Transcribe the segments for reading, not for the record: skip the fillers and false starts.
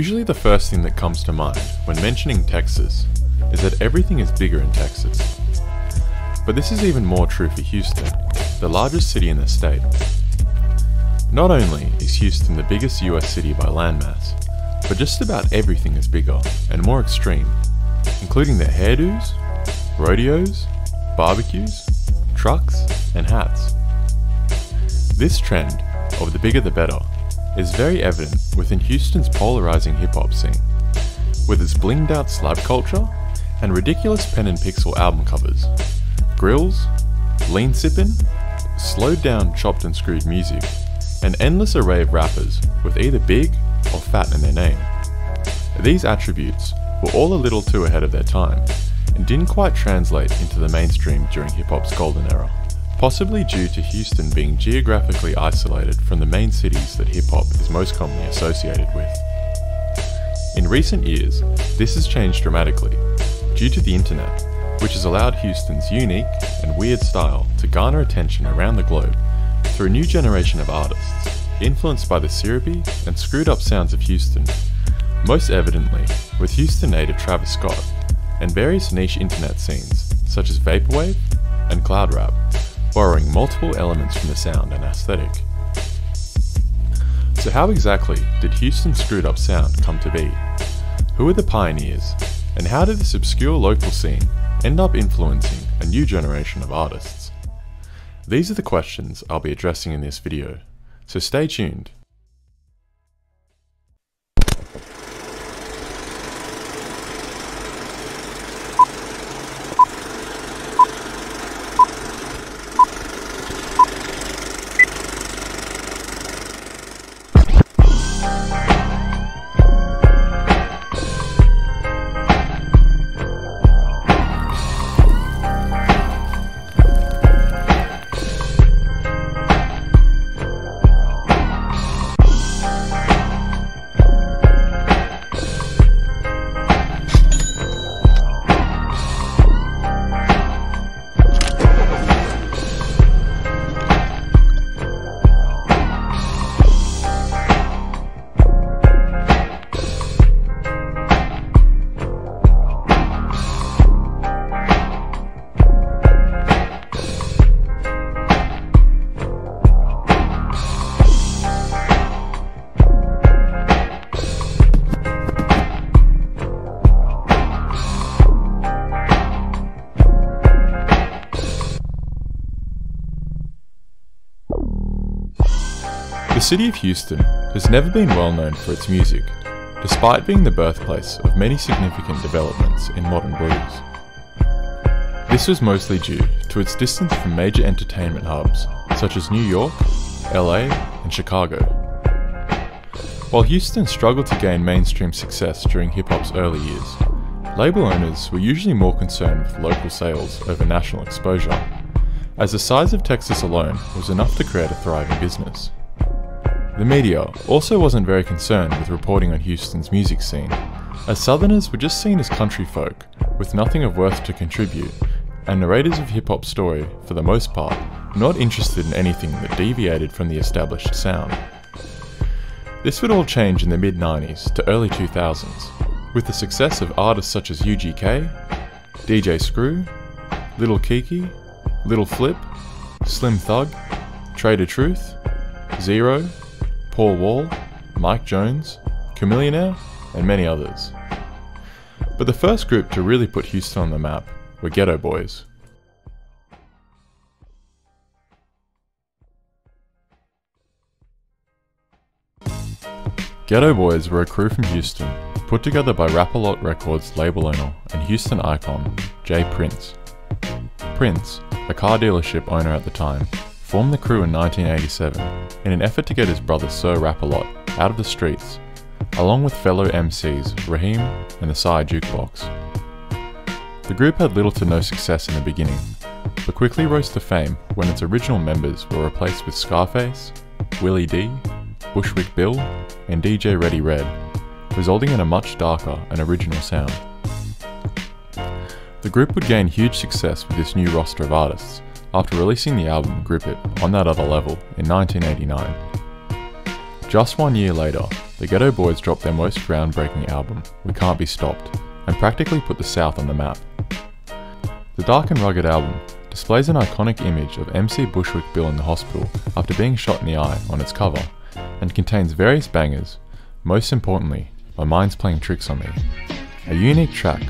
Usually the first thing that comes to mind when mentioning Texas is that everything is bigger in Texas. But this is even more true for Houston, the largest city in the state. Not only is Houston the biggest US city by landmass, but just about everything is bigger and more extreme, including their hairdos, rodeos, barbecues, trucks, and hats. This trend, of the bigger the better, is very evident within Houston's polarizing hip-hop scene, with its blinged out slab culture and ridiculous pen and pixel album covers, grills, lean sippin', slowed down chopped and screwed music, an endless array of rappers with either big or fat in their name. These attributes were all a little too ahead of their time and didn't quite translate into the mainstream during hip-hop's golden era, possibly due to Houston being geographically isolated from the main cities that hip-hop is most commonly associated with. In recent years, this has changed dramatically due to the internet, which has allowed Houston's unique and weird style to garner attention around the globe through a new generation of artists, influenced by the syrupy and screwed up sounds of Houston, most evidently with Houston native Travis Scott, and various niche internet scenes such as vaporwave and cloud rap, borrowing multiple elements from the sound and aesthetic. So how exactly did Houston's screwed up sound come to be? Who were the pioneers, and how did this obscure local scene end up influencing a new generation of artists? These are the questions I'll be addressing in this video, so stay tuned. The city of Houston has never been well known for its music, despite being the birthplace of many significant developments in modern blues. This was mostly due to its distance from major entertainment hubs such as New York, LA, and Chicago. While Houston struggled to gain mainstream success during hip-hop's early years, label owners were usually more concerned with local sales over national exposure, as the size of Texas alone was enough to create a thriving business. The media also wasn't very concerned with reporting on Houston's music scene, as Southerners were just seen as country folk with nothing of worth to contribute, and narrators of hip-hop story, for the most part, not interested in anything that deviated from the established sound. This would all change in the mid-90s to early 2000s, with the success of artists such as UGK, DJ Screw, Little Kiki, Little Flip, Slim Thug, Trader Truth, Zero, Paul Wall, Mike Jones, Chamillionaire, and many others. But the first group to really put Houston on the map were Ghetto Boys. Ghetto Boys were a crew from Houston, put together by Rap-A-Lot Records label owner and Houston icon, Jay Prince. Prince, a car dealership owner at the time, formed the crew in 1987 in an effort to get his brother Sir Rap-A-Lot out of the streets, along with fellow MCs Raheem and the Psy Jukebox. The group had little to no success in the beginning, but quickly rose to fame when its original members were replaced with Scarface, Willie D, Bushwick Bill, and DJ Ready Red, resulting in a much darker and original sound. The group would gain huge success with this new roster of artists, after releasing the album Grip It on That Other Level in 1989. Just 1 year later, the Ghetto Boys dropped their most groundbreaking album, We Can't Be Stopped, and practically put the South on the map. The Dark and Rugged album displays an iconic image of MC Bushwick Bill in the hospital after being shot in the eye on its cover, and contains various bangers, most importantly, My Mind's Playing Tricks on Me, a unique track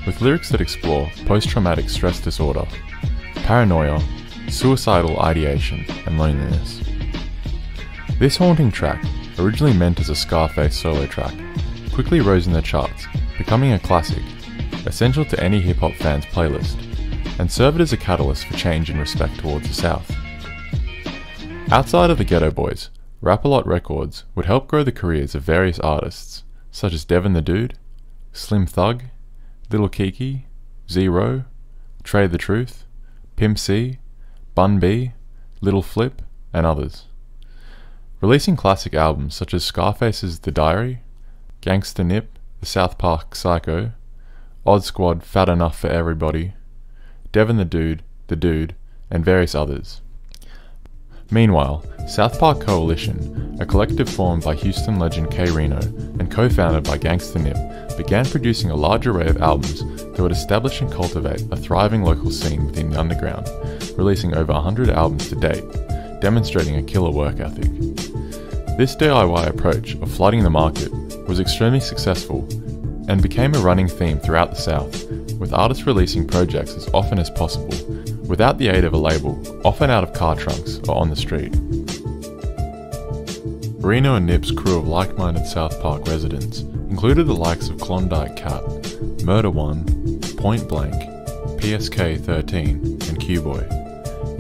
with lyrics that explore post-traumatic stress disorder, paranoia, suicidal ideation, and loneliness. This haunting track, originally meant as a Scarface solo track, quickly rose in the charts, becoming a classic, essential to any hip-hop fan's playlist, and served as a catalyst for change in respect towards the South. Outside of the Ghetto Boys, Rap-A-Lot Records would help grow the careers of various artists, such as Devin the Dude, Slim Thug, Little Kiki, Zero, Trey the Truth, Pimp C, Bun B, Little Flip, and others. Releasing classic albums such as Scarface's The Diary, Gangsta Nip, The South Park Psycho, Odd Squad Fat Enough for Everybody, Devin the Dude, and various others. Meanwhile, South Park Coalition, a collective formed by Houston legend K Reno and co-founded by Gangsta Nip, began producing a large array of albums that would establish and cultivate a thriving local scene within the underground, releasing over 100 albums to date, demonstrating a killer work ethic. This DIY approach of flooding the market was extremely successful and became a running theme throughout the South, with artists releasing projects as often as possible, without the aid of a label, often out of car trunks or on the street. Reno and Nip's crew of like-minded South Park residents included the likes of Klondike Cat, Murder One, Point Blank, PSK 13, and Q-Boy,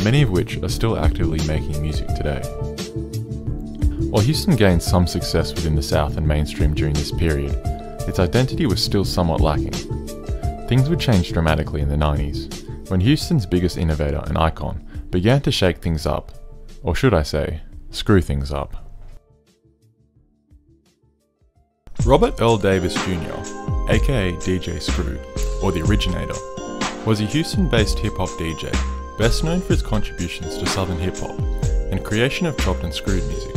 many of which are still actively making music today. While Houston gained some success within the South and mainstream during this period, its identity was still somewhat lacking. Things would change dramatically in the 90s, when Houston's biggest innovator and icon began to shake things up, or should I say, screw things up. Robert Earl Davis Jr., aka DJ Screw, or the Originator, was a Houston-based hip-hop DJ, best known for his contributions to Southern hip-hop and creation of chopped and screwed music.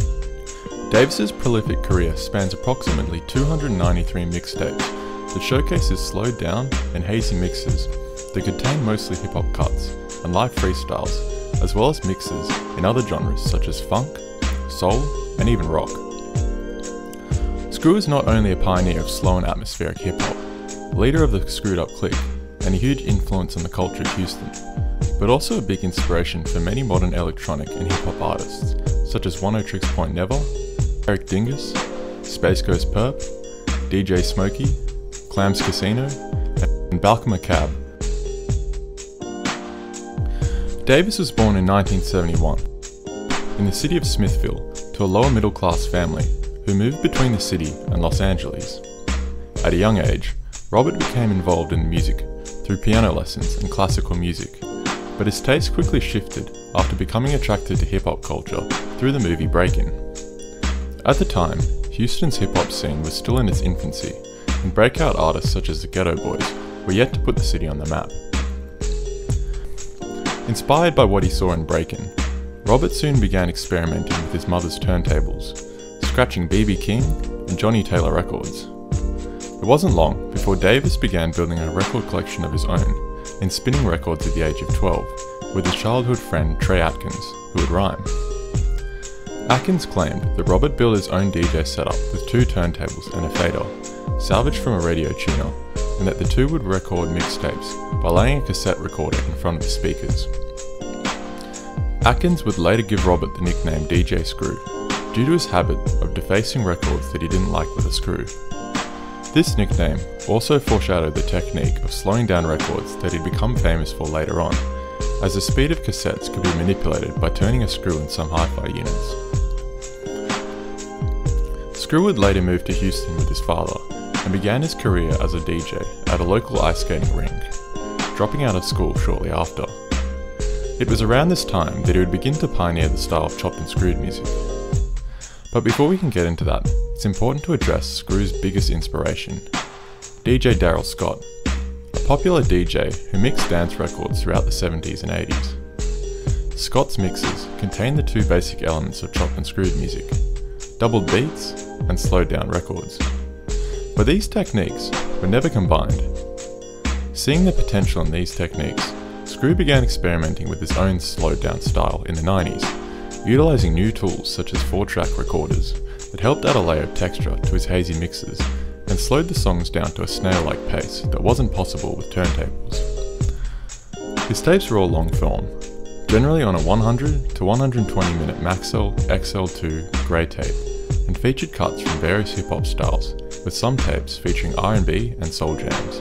Davis's prolific career spans approximately 293 mixtapes that showcases slowed down and hazy mixes that contain mostly hip-hop cuts and live freestyles, as well as mixes in other genres such as funk, soul, and even rock. Screw is not only a pioneer of slow and atmospheric hip-hop, leader of the Screwed Up clique, and a huge influence on the culture of Houston, but also a big inspiration for many modern electronic and hip-hop artists such as 106 Point Never, Eric Dingus, Space Ghost Perp, DJ Smokey, Clams Casino, and Balcoma Cab. Davis was born in 1971 in the city of Smithville to a lower middle class family who moved between the city and Los Angeles. At a young age, Robert became involved in music through piano lessons and classical music, but his taste quickly shifted after becoming attracted to hip-hop culture through the movie Breakin'. At the time, Houston's hip-hop scene was still in its infancy, and breakout artists such as the Ghetto Boys were yet to put the city on the map. Inspired by what he saw in Breakin', Robert soon began experimenting with his mother's turntables, scratching B.B. King and Johnny Taylor records. It wasn't long before Davis began building a record collection of his own and spinning records at the age of 12 with his childhood friend Trey Atkins, who would rhyme. Atkins claimed that Robert built his own DJ setup with 2 turntables and a fader, salvaged from a radio tuner, and that the two would record mixtapes by laying a cassette recorder in front of the speakers. Atkins would later give Robert the nickname DJ Screw, due to his habit of defacing records that he didn't like with a screw. This nickname also foreshadowed the technique of slowing down records that he'd become famous for later on, as the speed of cassettes could be manipulated by turning a screw in some hi-fi units. Screw would later move to Houston with his father and began his career as a DJ at a local ice skating rink, dropping out of school shortly after. It was around this time that he would begin to pioneer the style of chopped and screwed music. But before we can get into that, it's important to address Screw's biggest inspiration, DJ Daryl Scott, a popular DJ who mixed dance records throughout the 70s and 80s. Scott's mixes contain the 2 basic elements of chopped and screwed music: doubled beats and slowed down records. But these techniques were never combined. Seeing the potential in these techniques, Screw began experimenting with his own slowed down style in the 90s, utilising new tools such as 4-track recorders that helped add a layer of texture to his hazy mixes and slowed the songs down to a snail-like pace that wasn't possible with turntables. His tapes were all long film, generally on a 100 to 120 minute Maxell XL2 grey tape, and featured cuts from various hip-hop styles, with some tapes featuring R&B and soul jams.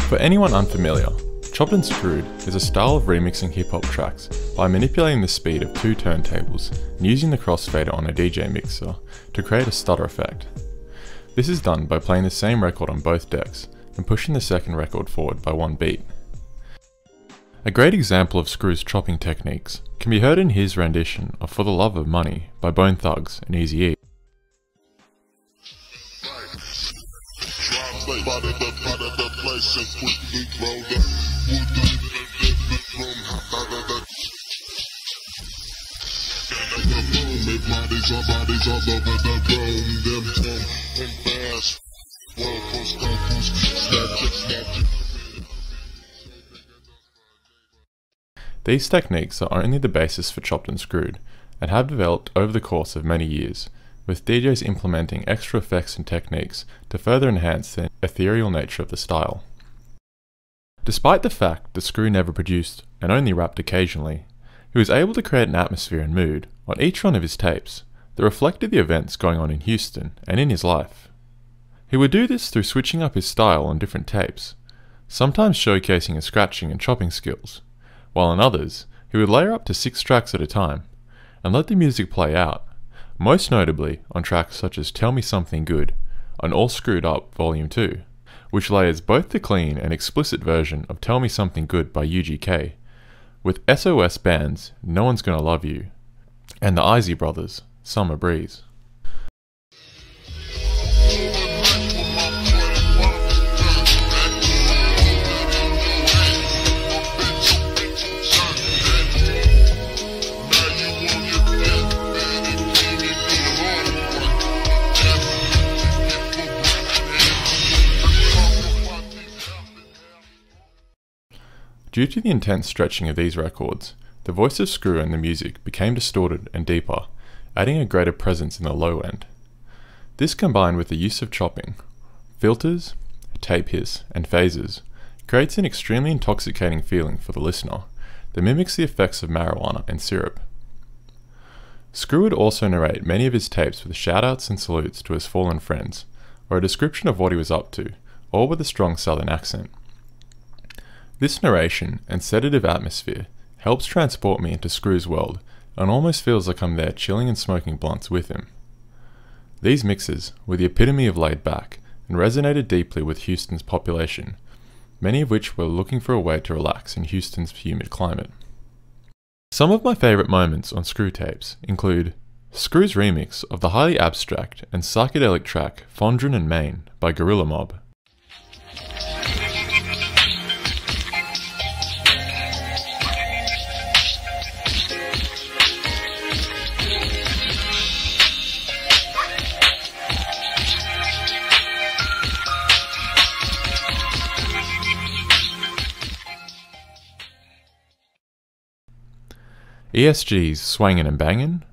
For anyone unfamiliar, Chopped and Screwed is a style of remixing hip-hop tracks by manipulating the speed of 2 turntables and using the crossfader on a DJ mixer to create a stutter effect. This is done by playing the same record on both decks and pushing the second record forward by 1 beat. A great example of Screw's chopping techniques can be heard in his rendition of For the Love of Money by Bone Thugs and Eazy-E. These techniques are only the basis for Chopped and Screwed, and have developed over the course of many years, with DJs implementing extra effects and techniques to further enhance the ethereal nature of the style. Despite the fact that Screw never produced and only rapped occasionally, he was able to create an atmosphere and mood on each one of his tapes that reflected the events going on in Houston and in his life. He would do this through switching up his style on different tapes, sometimes showcasing his scratching and chopping skills, while on others, he would layer up to 6 tracks at a time, and let the music play out, most notably on tracks such as Tell Me Something Good on All Screwed Up Volume 2, which layers both the clean and explicit version of Tell Me Something Good by UGK, with SOS Band's No One's Gonna Love You, and the Isley Brothers' Summer Breeze. Due to the intense stretching of these records, the voice of Screw and the music became distorted and deeper, adding a greater presence in the low end. This combined with the use of chopping, filters, tape hiss, and phasers, creates an extremely intoxicating feeling for the listener that mimics the effects of marijuana and syrup. Screw would also narrate many of his tapes with shoutouts and salutes to his fallen friends, or a description of what he was up to, all with a strong southern accent. This narration and sedative atmosphere helps transport me into Screw's world and almost feels like I'm there chilling and smoking blunts with him. These mixes were the epitome of laid back and resonated deeply with Houston's population, many of which were looking for a way to relax in Houston's humid climate. Some of my favourite moments on Screw tapes include Screw's remix of the highly abstract and psychedelic track Fondren and Maine by Gorilla Mob. ESG's Swangin' and Bangin',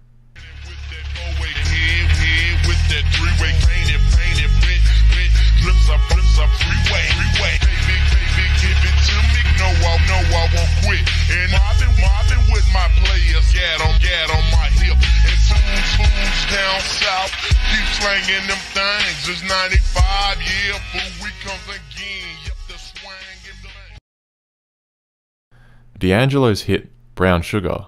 D'Angelo's hit Brown Sugar,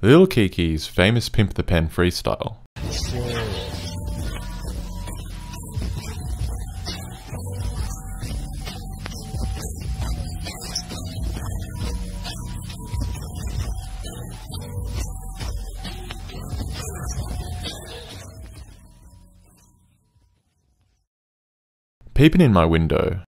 Lil Kiki's famous Pimp the Pen freestyle. Peeping in my window.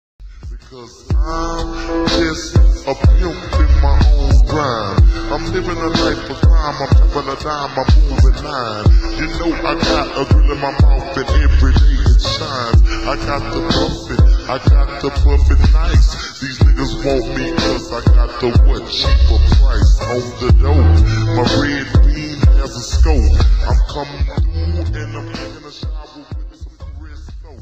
Because I'm just a pimp in my own grind. I'm living a life of crime, I'm having a dime, I'm moving nine. You know I got a grill in my mouth and every day it shines. I got to puff it, I got to puff it nice. These niggas want me cause I got the what cheaper price on the dough. My red beam has a scope. I'm coming through and I'm taking a shower with some Crystal.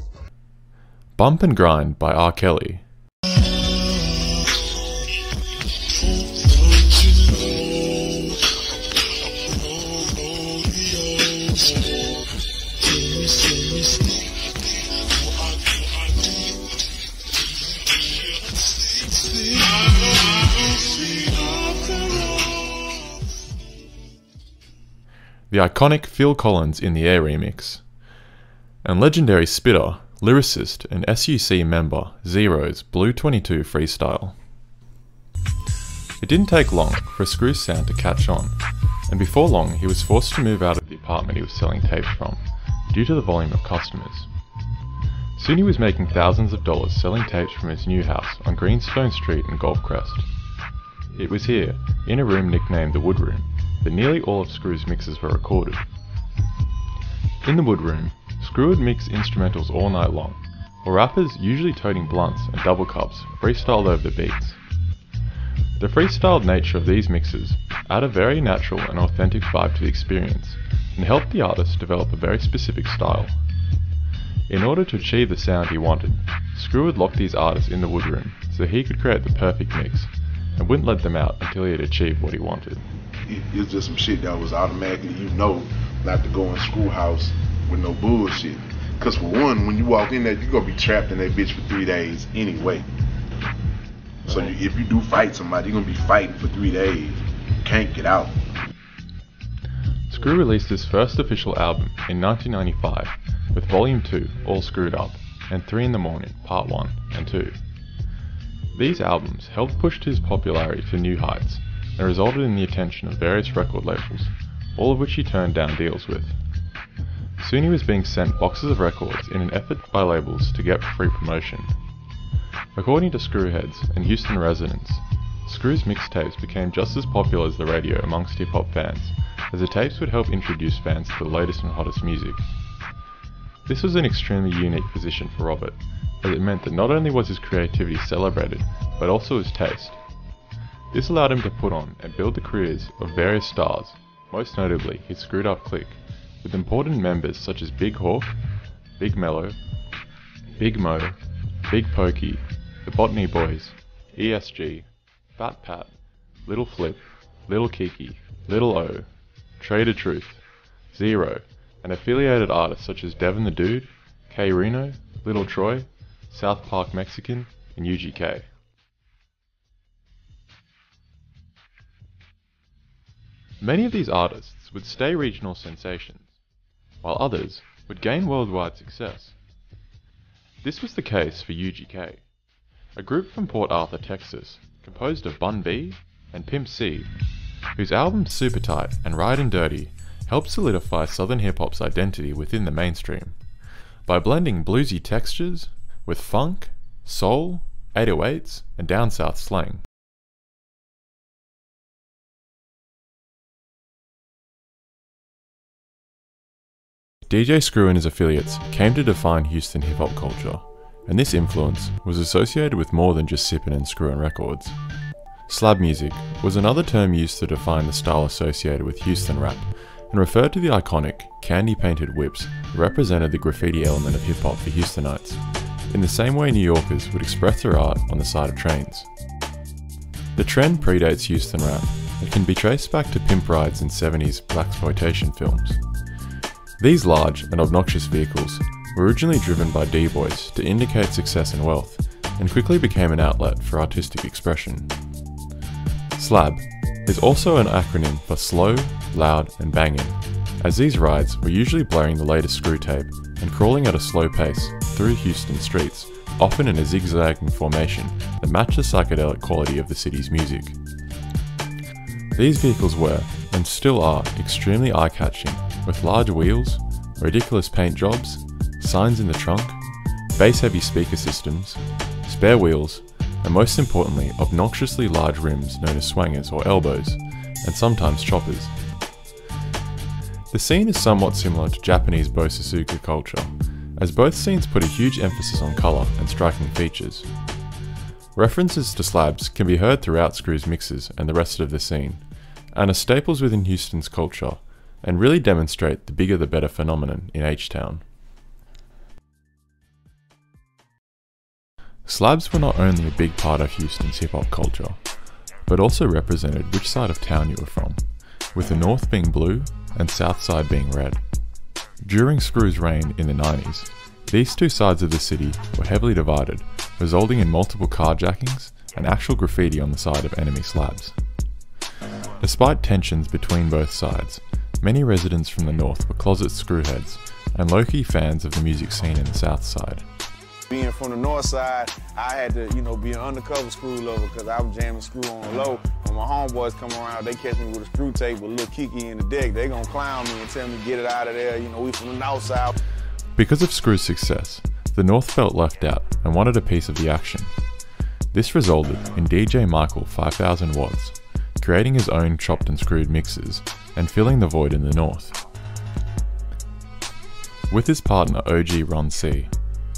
Bump and Grind by R. Kelly. The iconic Phil Collins in the Air remix, and legendary spitter, lyricist and SUC member Zero's Blue 22 freestyle. It didn't take long for a Screw sound to catch on, and before long he was forced to move out of the apartment he was selling tapes from, due to the volume of customers. Soon he was making thousands of dollars selling tapes from his new house on Greenstone Street in Gulf Crest. It was here, in a room nicknamed the Wood Room, that nearly all of Screw's mixes were recorded. In the Wood Room, Screw would mix instrumentals all night long, while rappers, usually toting blunts and double cups, freestyled over the beats. The freestyled nature of these mixes add a very natural and authentic vibe to the experience, and helped the artist develop a very specific style. In order to achieve the sound he wanted, Screw would lock these artists in the Wood Room so he could create the perfect mix, and wouldn't let them out until he had achieved what he wanted. It's just some shit that was automatically, not to go in Screw house with no bullshit. Cause for one, when you walk in there, you're gonna be trapped in that bitch for 3 days anyway. So if you do fight somebody, you're gonna be fighting for 3 days. You can't get out. Screw released his first official album in 1995 with Volume 2, All Screwed Up, and 3 in the Morning, Part 1 and 2. These albums helped push his popularity to new heights, and resulted in the attention of various record labels, all of which he turned down deals with. Soon he was being sent boxes of records in an effort by labels to get free promotion. According to Screwheads and Houston residents, Screw's mixtapes became just as popular as the radio amongst hip-hop fans, as the tapes would help introduce fans to the latest and hottest music. This was an extremely unique position for Robert, as it meant that not only was his creativity celebrated, but also his taste. This allowed him to put on and build the careers of various stars, most notably his Screwed Up clique, with important members such as Big Hawk, Big Mello, Big Mo, Big Pokey, the Botany Boys, ESG, Fat Pat, Little Flip, Little Kiki, Little O, Trader Truth, Zero, and affiliated artists such as Devin the Dude, K Reno, Little Troy, South Park Mexican, and UGK. Many of these artists would stay regional sensations, while others would gain worldwide success. This was the case for UGK, a group from Port Arthur, Texas, composed of Bun B and Pimp C, whose albums Super Tight and Ride Dirty helped solidify Southern hip-hop's identity within the mainstream, by blending bluesy textures with funk, soul, 808s, and down south slang. DJ Screw and his affiliates came to define Houston hip-hop culture, and this influence was associated with more than just sippin' and screwin' records. Slab music was another term used to define the style associated with Houston rap, and referred to the iconic, candy-painted whips that represented the graffiti element of hip-hop for Houstonites, in the same way New Yorkers would express their art on the side of trains. The trend predates Houston rap, and can be traced back to pimp rides in 70s blaxploitation films. These large and obnoxious vehicles were originally driven by D-boys to indicate success and wealth, and quickly became an outlet for artistic expression. Slab, is also an acronym for slow, loud and banging, as these rides were usually blaring the latest screw tape and crawling at a slow pace through Houston streets, often in a zigzagging formation that matched the psychedelic quality of the city's music. These vehicles were, and still are, extremely eye-catching, with large wheels, ridiculous paint jobs, signs in the trunk, bass-heavy speaker systems, spare wheels, and most importantly, obnoxiously large rims known as swangers or elbows, and sometimes choppers. The scene is somewhat similar to Japanese Bosusuka culture, as both scenes put a huge emphasis on colour and striking features. References to slabs can be heard throughout Screw's mixes and the rest of the scene, and are staples within Houston's culture, and really demonstrate the bigger the better phenomenon in H-Town. Slabs were not only a big part of Houston's hip-hop culture, but also represented which side of town you were from, with the north being blue and south side being red. During Screw's reign in the 90s, these two sides of the city were heavily divided, resulting in multiple carjackings and actual graffiti on the side of enemy slabs. Despite tensions between both sides, many residents from the north were closet screwheads and low-key fans of the music scene in the south side. Being from the north side, I had to, be an undercover screw lover because I was jamming screw on the low. When my homeboys come around, they catch me with a screw tape with a little Kiki in the deck. They gonna clown me and tell me get it out of there. We from the north side. Because of Screw's success, the north felt left out and wanted a piece of the action. This resulted in DJ Michael 5000 Watts creating his own chopped and screwed mixes and filling the void in the north. With his partner OG Ron C,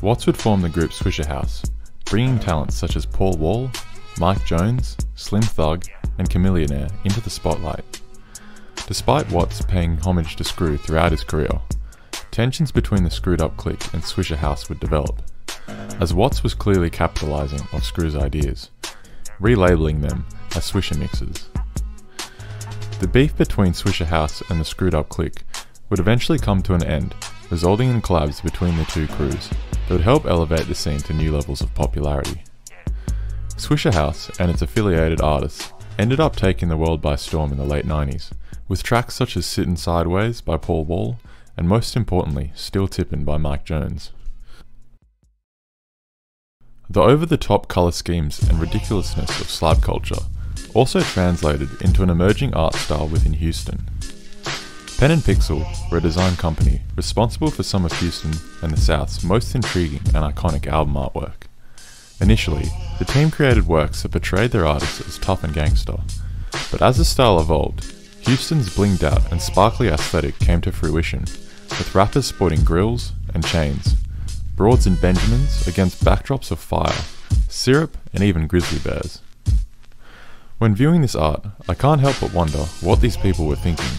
Watts would form the group Swisher House, bringing talents such as Paul Wall, Mike Jones, Slim Thug, and Chameleonaire into the spotlight. Despite Watts paying homage to Screw throughout his career, tensions between the Screwed Up clique and Swisher House would develop, as Watts was clearly capitalizing on Screw's ideas, relabeling them as Swisher mixes. The beef between Swisher House and the Screwed Up clique would eventually come to an end, resulting in collabs between the two crews that would help elevate the scene to new levels of popularity. Swisher House and its affiliated artists ended up taking the world by storm in the late 90s, with tracks such as Sittin' Sideways by Paul Wall, and most importantly, Still Tippin' by Mike Jones. The over-the-top colour schemes and ridiculousness of slab culture also translated into an emerging art style within Houston. Pen and Pixel were a design company responsible for some of Houston and the South's most intriguing and iconic album artwork. Initially, the team created works that portrayed their artists as tough and gangster, but as the style evolved, Houston's blinged out and sparkly aesthetic came to fruition, with rappers sporting grills and chains, Broads and Benjamins against backdrops of fire, syrup and even grizzly bears. When viewing this art, I can't help but wonder what these people were thinking,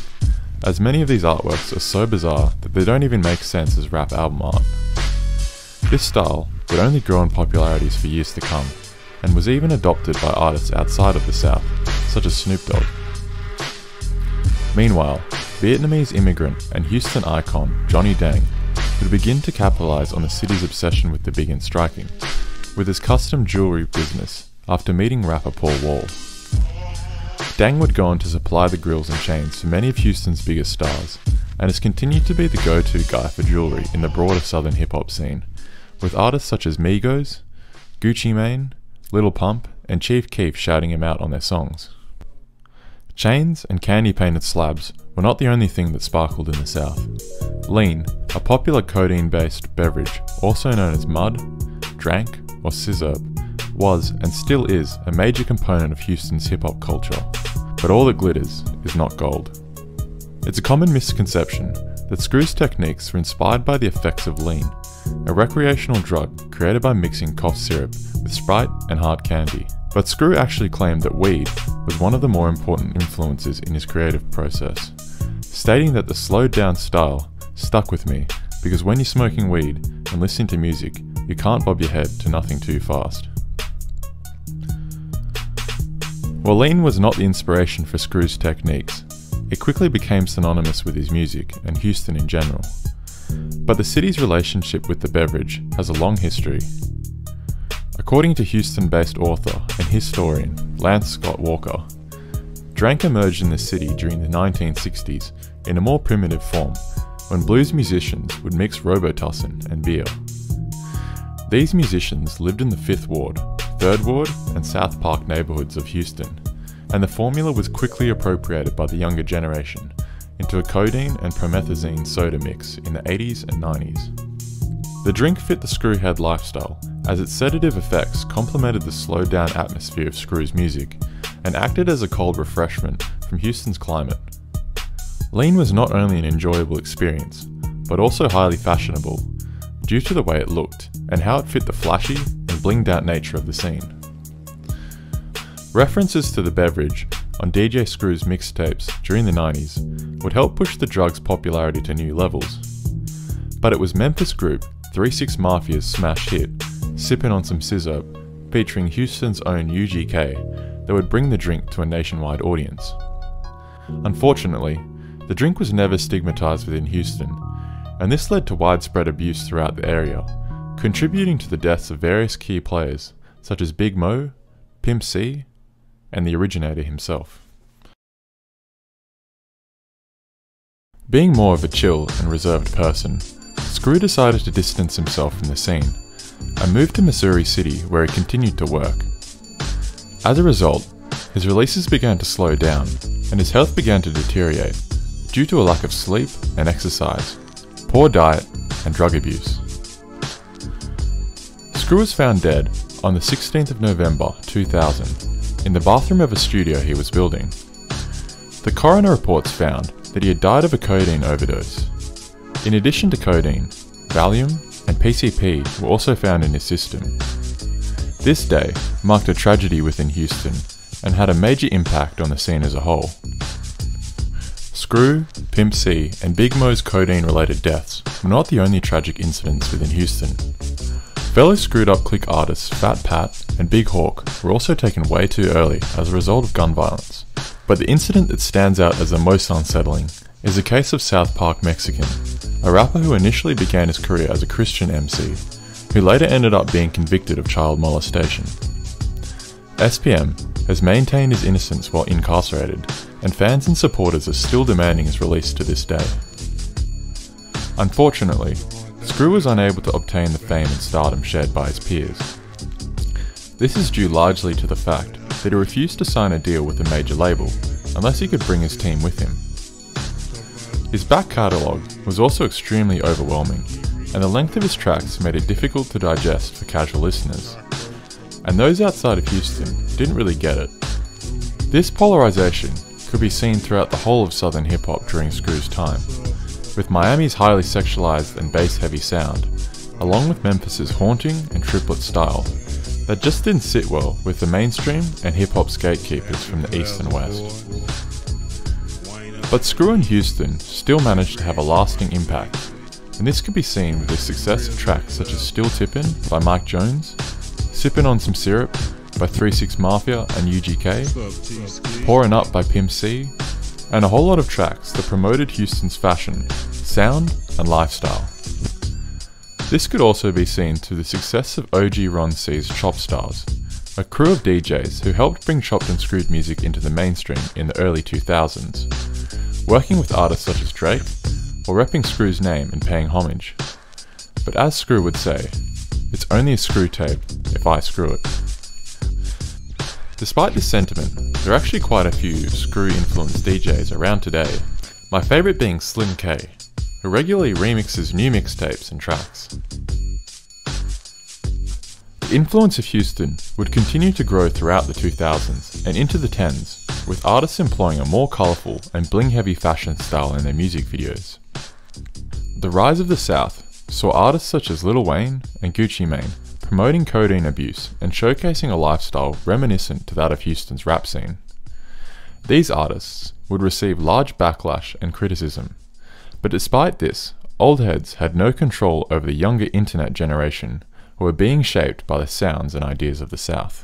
as many of these artworks are so bizarre that they don't even make sense as rap album art. This style would only grow in popularity for years to come, and was even adopted by artists outside of the South, such as Snoop Dogg. Meanwhile, Vietnamese immigrant and Houston icon Johnny Dang would begin to capitalize on the city's obsession with the big and striking, with his custom jewelry business after meeting rapper Paul Wall. Dang would go on to supply the grills and chains for many of Houston's biggest stars, and has continued to be the go-to guy for jewelry in the broader southern hip-hop scene, with artists such as Migos, Gucci Mane, Lil Pump, and Chief Keef shouting him out on their songs. Chains and candy-painted slabs were not the only thing that sparkled in the South. Lean, a popular codeine-based beverage, also known as mud, drank, or scissorb, was and still is a major component of Houston's hip-hop culture, but all that glitters is not gold. It's a common misconception that Screw's techniques were inspired by the effects of lean, a recreational drug created by mixing cough syrup with Sprite and hard candy. But Screw actually claimed that weed was one of the more important influences in his creative process, stating that the slowed down style stuck with me because when you're smoking weed and listening to music, you can't bob your head to nothing too fast. While lean was not the inspiration for Screw's techniques, it quickly became synonymous with his music and Houston in general. But the city's relationship with the beverage has a long history. According to Houston-based author and historian Lance Scott Walker, Drank emerged in the city during the 1960s in a more primitive form, when blues musicians would mix Robitussin and beer. These musicians lived in the 5th Ward, 3rd Ward and South Park neighbourhoods of Houston, and the formula was quickly appropriated by the younger generation into a codeine and promethazine soda mix in the 80s and 90s. The drink fit the Screwhead lifestyle, as its sedative effects complemented the slowed down atmosphere of Screw's music, and acted as a cold refreshment from Houston's climate. Lean was not only an enjoyable experience, but also highly fashionable, due to the way it looked and how it fit the flashy and blinged out nature of the scene. References to the beverage on DJ Screw's mixtapes during the 90s would help push the drug's popularity to new levels. But it was Memphis group 3 6 Mafia's smash hit, Sippin' on Some Scissor, featuring Houston's own UGK, that would bring the drink to a nationwide audience. Unfortunately, the drink was never stigmatized within Houston, and this led to widespread abuse throughout the area, contributing to the deaths of various key players such as Big Mo, Pimp C, and the originator himself. Being more of a chill and reserved person, Screw decided to distance himself from the scene, and moved to Missouri City where he continued to work. As a result, his releases began to slow down, and his health began to deteriorate, due to a lack of sleep and exercise, poor diet, and drug abuse. Screw was found dead on the 16th of November 2000 in the bathroom of a studio he was building. The coroner reports found that he had died of a codeine overdose. In addition to codeine, Valium and PCP were also found in his system. This day marked a tragedy within Houston and had a major impact on the scene as a whole. Screw, Pimp C, and Big Mo's codeine-related deaths were not the only tragic incidents within Houston. Fellow Screwed Up Click artists Fat Pat and Big Hawk were also taken way too early as a result of gun violence. But the incident that stands out as the most unsettling is the case of South Park Mexican, a rapper who initially began his career as a Christian MC, who later ended up being convicted of child molestation. SPM has maintained his innocence while incarcerated, and fans and supporters are still demanding his release to this day. Unfortunately, Screw was unable to obtain the fame and stardom shared by his peers. This is due largely to the fact that he refused to sign a deal with a major label unless he could bring his team with him. His back catalogue was also extremely overwhelming, and the length of his tracks made it difficult to digest for casual listeners. And those outside of Houston didn't really get it. This polarization could be seen throughout the whole of Southern hip-hop during Screw's time, with Miami's highly sexualized and bass-heavy sound, along with Memphis's haunting and triplet style, that just didn't sit well with the mainstream and hip-hop's gatekeepers from the East and West. But Screw in Houston still managed to have a lasting impact, and this could be seen with the success of tracks such as Still Tippin' by Mike Jones, Sippin' on Some Syrup by 3 6 Mafia and UGK, Pourin' Up by Pimp C, and a whole lot of tracks that promoted Houston's fashion, sound, and lifestyle. This could also be seen to the success of OG Ron C's Chop Stars, a crew of DJs who helped bring chopped and screwed music into the mainstream in the early 2000s, working with artists such as Drake, or repping Screw's name and paying homage. But as Screw would say, it's only a screw tape if I screw it. Despite this sentiment, there are actually quite a few Screw-influenced DJs around today, my favourite being Slim K, who regularly remixes new mixtapes and tracks. The influence of Houston would continue to grow throughout the 2000s and into the 10s, with artists employing a more colourful and bling-heavy fashion style in their music videos. The rise of the South saw artists such as Lil Wayne and Gucci Mane promoting codeine abuse and showcasing a lifestyle reminiscent to that of Houston's rap scene. These artists would receive large backlash and criticism, but despite this, old heads had no control over the younger internet generation who were being shaped by the sounds and ideas of the South.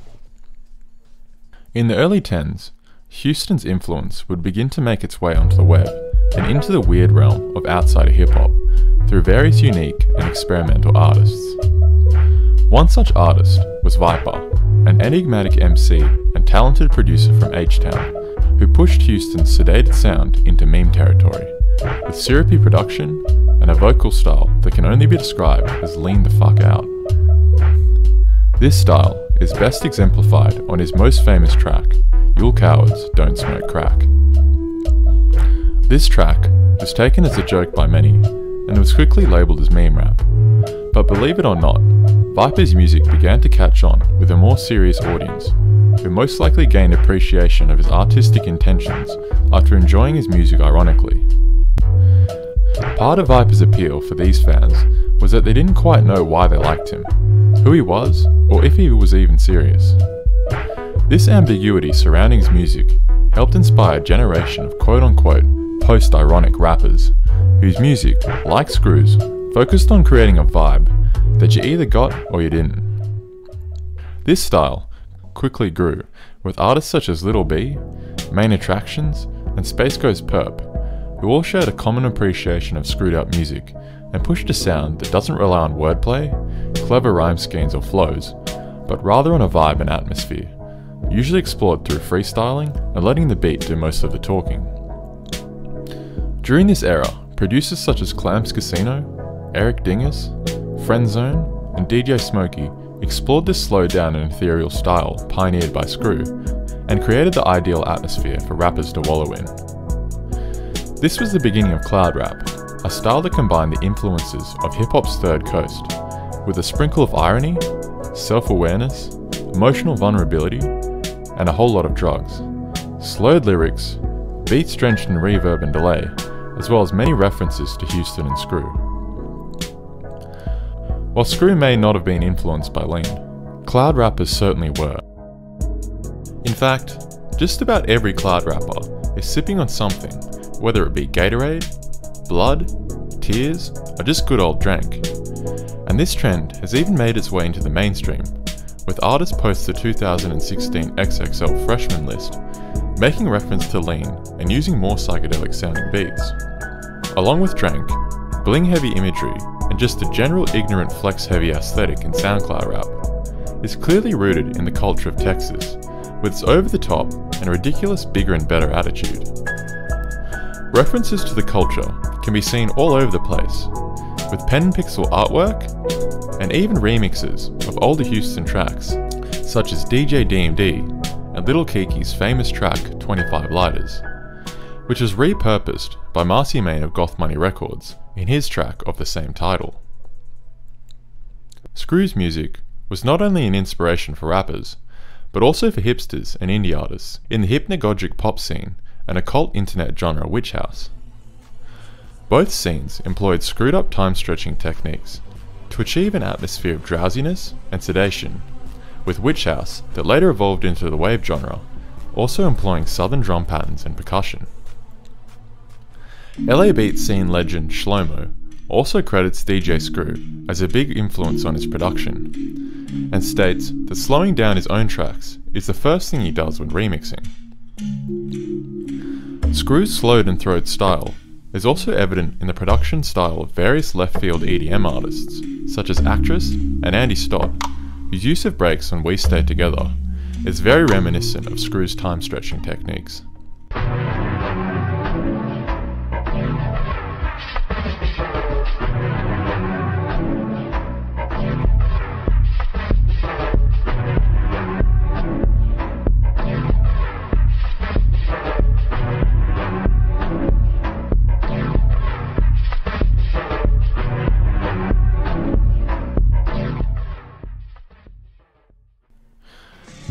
In the early 10s, Houston's influence would begin to make its way onto the web and into the weird realm of outsider hip-hop through various unique and experimental artists. One such artist was Viper, an enigmatic MC and talented producer from H-Town, who pushed Houston's sedated sound into meme territory, with syrupy production and a vocal style that can only be described as lean the fuck out. This style is best exemplified on his most famous track, You'll Cowards Don't Smoke Crack. This track was taken as a joke by many, and was quickly labelled as meme rap. But believe it or not, Viper's music began to catch on with a more serious audience, who most likely gained appreciation of his artistic intentions after enjoying his music ironically. Part of Viper's appeal for these fans was that they didn't quite know why they liked him, who he was, or if he was even serious. This ambiguity surrounding his music helped inspire a generation of quote-unquote post-ironic rappers, whose music, like Screws, focused on creating a vibe that you either got or you didn't. This style quickly grew, with artists such as Lil B, Main Attractions, and Space Ghost Perp, who all shared a common appreciation of screwed up music and pushed a sound that doesn't rely on wordplay, clever rhyme schemes or flows, but rather on a vibe and atmosphere, usually explored through freestyling and letting the beat do most of the talking. During this era, producers such as Clams Casino, Eric Dingus, Friendzone, and DJ Smokey explored this slowed down and ethereal style pioneered by Screw, and created the ideal atmosphere for rappers to wallow in. This was the beginning of cloud rap, a style that combined the influences of hip-hop's third coast, with a sprinkle of irony, self-awareness, emotional vulnerability, and a whole lot of drugs. Slowed lyrics, beats drenched in reverb and delay, as well as many references to Houston and Screw. While Screw may not have been influenced by lean, cloud rappers certainly were. In fact, just about every cloud rapper is sipping on something, whether it be Gatorade, blood, tears, or just good old drank. And this trend has even made its way into the mainstream, with artists post the 2016 XXL freshman list making reference to lean and using more psychedelic sounding beats. Along with drank, bling heavy imagery, and just a general ignorant flex heavy aesthetic in SoundCloud rap, is clearly rooted in the culture of Texas, with its over the top and ridiculous bigger and better attitude. References to the culture can be seen all over the place, with pen and pixel artwork, and even remixes of older Houston tracks, such as DJ DMD and Little Kiki's famous track 25 Lighters, which was repurposed by Marcy Main of Goth Money Records in his track of the same title. Screw's music was not only an inspiration for rappers, but also for hipsters and indie artists in the hypnagogic pop scene and occult internet genre Witch House. Both scenes employed screwed up time-stretching techniques to achieve an atmosphere of drowsiness and sedation, with Witch House that later evolved into the wave genre, also employing southern drum patterns and percussion. LA beat scene legend Shlomo also credits DJ Screw as a big influence on his production, and states that slowing down his own tracks is the first thing he does when remixing. Screw's slowed and throwed style is also evident in the production style of various left-field EDM artists, such as Actress and Andy Stott, whose use of breaks on We Stay Together is very reminiscent of Screw's time-stretching techniques.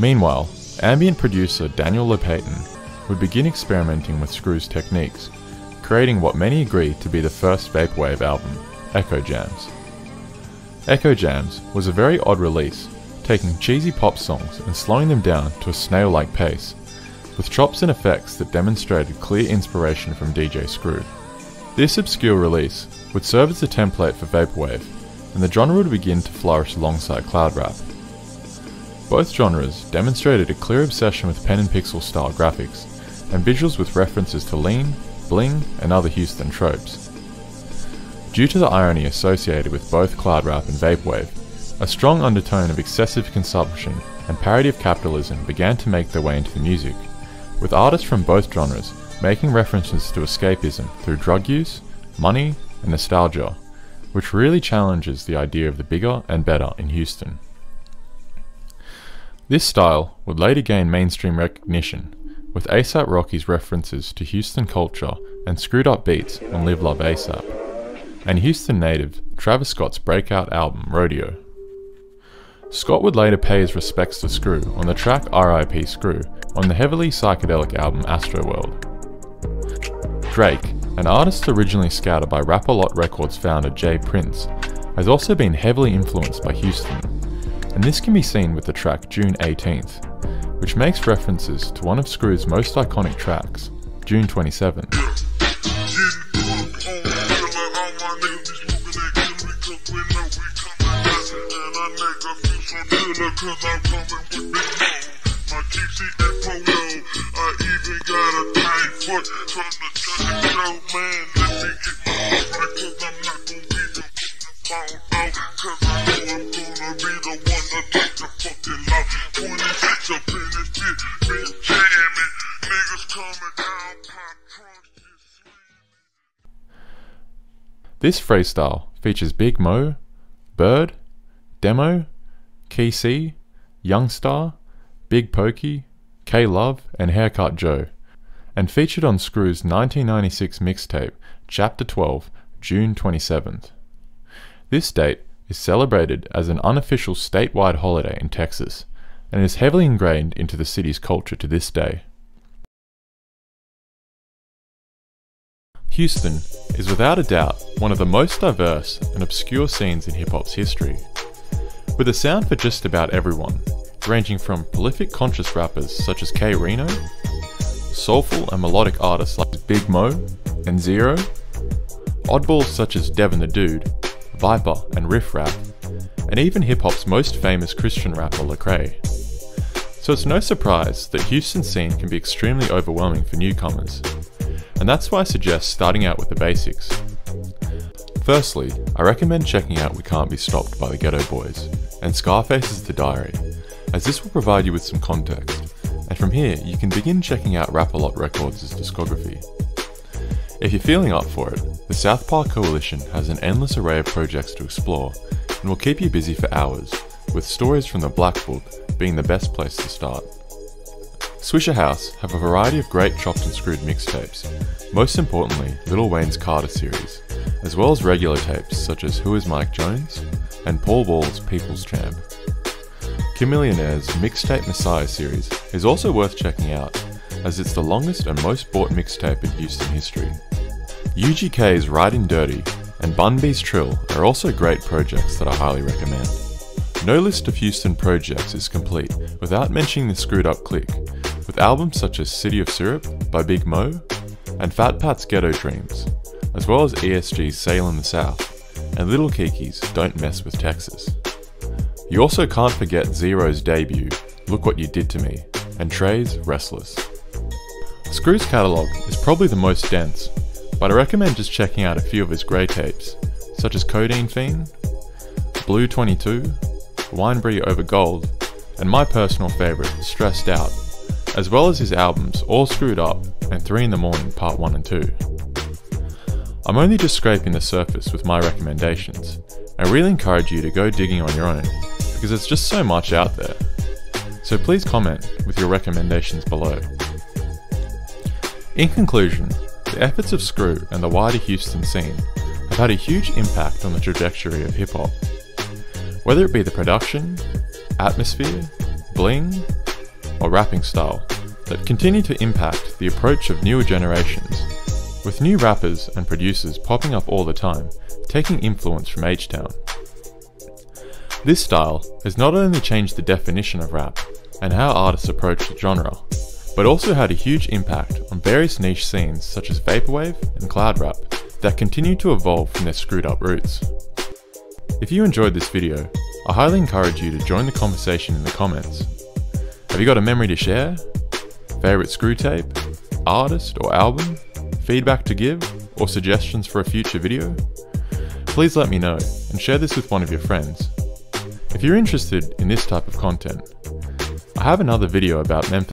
Meanwhile, ambient producer Daniel LePayton would begin experimenting with Screw's techniques, creating what many agree to be the first vaporwave album, Echo Jams. Echo Jams was a very odd release, taking cheesy pop songs and slowing them down to a snail-like pace, with chops and effects that demonstrated clear inspiration from DJ Screw. This obscure release would serve as a template for vaporwave, and the genre would begin to flourish alongside cloud rap. Both genres demonstrated a clear obsession with pen and pixel style graphics, and visuals with references to lean, bling, and other Houston tropes. Due to the irony associated with both cloud rap and vaporwave, a strong undertone of excessive consumption and parody of capitalism began to make their way into the music, with artists from both genres making references to escapism through drug use, money, and nostalgia, which really challenges the idea of the bigger and better in Houston. This style would later gain mainstream recognition, with A$AP Rocky's references to Houston culture and screwed up beats on Live Love A$AP, and Houston native Travis Scott's breakout album Rodeo. Scott would later pay his respects to Screw on the track R.I.P. Screw on the heavily psychedelic album Astroworld. Drake, an artist originally scouted by Rap-A-Lot Records founder Jay Prince, has also been heavily influenced by Houston, and this can be seen with the track June 18th, which makes references to one of Screw's most iconic tracks, June 27th. This freestyle features Big Mo, Bird, Demo, Key C, Youngstar, Big Pokey, K-Love, and Haircut Joe, and featured on Screw's 1996 mixtape, Chapter 12, June 27th. This date is celebrated as an unofficial statewide holiday in Texas, and is heavily ingrained into the city's culture to this day. Houston is without a doubt one of the most diverse and obscure scenes in hip-hop's history, with a sound for just about everyone, ranging from prolific conscious rappers such as K Reno, soulful and melodic artists like Big Mo and Zero, oddballs such as Devin the Dude, Viper and Riff Rap, and even hip-hop's most famous Christian rapper Lecrae. So it's no surprise that Houston's scene can be extremely overwhelming for newcomers, and that's why I suggest starting out with the basics. Firstly, I recommend checking out We Can't Be Stopped by the Ghetto Boys and Scarface's The Diary, as this will provide you with some context, and from here you can begin checking out Rap-A-Lot Records' discography. If you're feeling up for it, the South Park Coalition has an endless array of projects to explore and will keep you busy for hours, with Stories from the Black Book being the best place to start. Swisher House have a variety of great chopped and screwed mixtapes, most importantly Lil Wayne's Carter series, as well as regular tapes such as Who Is Mike Jones and Paul Wall's People's Champ. Chamillionaire's Mixtape Messiah series is also worth checking out, as it's the longest and most bought mixtape in Houston history. UGK's Riding Dirty and Bun B's Trill are also great projects that I highly recommend. No list of Houston projects is complete without mentioning the Screwed Up Clique, with albums such as City of Syrup by Big Mo and Fat Pat's Ghetto Dreams, as well as ESG's Sail in the South and Little Kiki's Don't Mess with Texas. You also can't forget Zero's debut, Look What You Did to Me, and Trey's Restless. Screw's catalogue is probably the most dense, but I recommend just checking out a few of his grey tapes, such as Codeine Fiend, Blue 22, Wine Brie Over Gold, and my personal favourite, Stressed Out, as well as his albums All Screwed Up and 3 in the Morning Part 1 and 2. I'm only just scraping the surface with my recommendations, and really encourage you to go digging on your own, because there's just so much out there. So please comment with your recommendations below. In conclusion, the efforts of Screw and the wider Houston scene have had a huge impact on the trajectory of hip-hop. Whether it be the production, atmosphere, bling, or rapping style that continue to impact the approach of newer generations, with new rappers and producers popping up all the time, taking influence from H-Town. This style has not only changed the definition of rap and how artists approach the genre, but also had a huge impact on various niche scenes such as vaporwave and cloud rap that continue to evolve from their screwed up roots. If you enjoyed this video, I highly encourage you to join the conversation in the comments. Have you got a memory to share? Favourite screw tape? Artist or album? Feedback to give? Or suggestions for a future video? Please let me know and share this with one of your friends. If you're interested in this type of content, I have another video about Memphis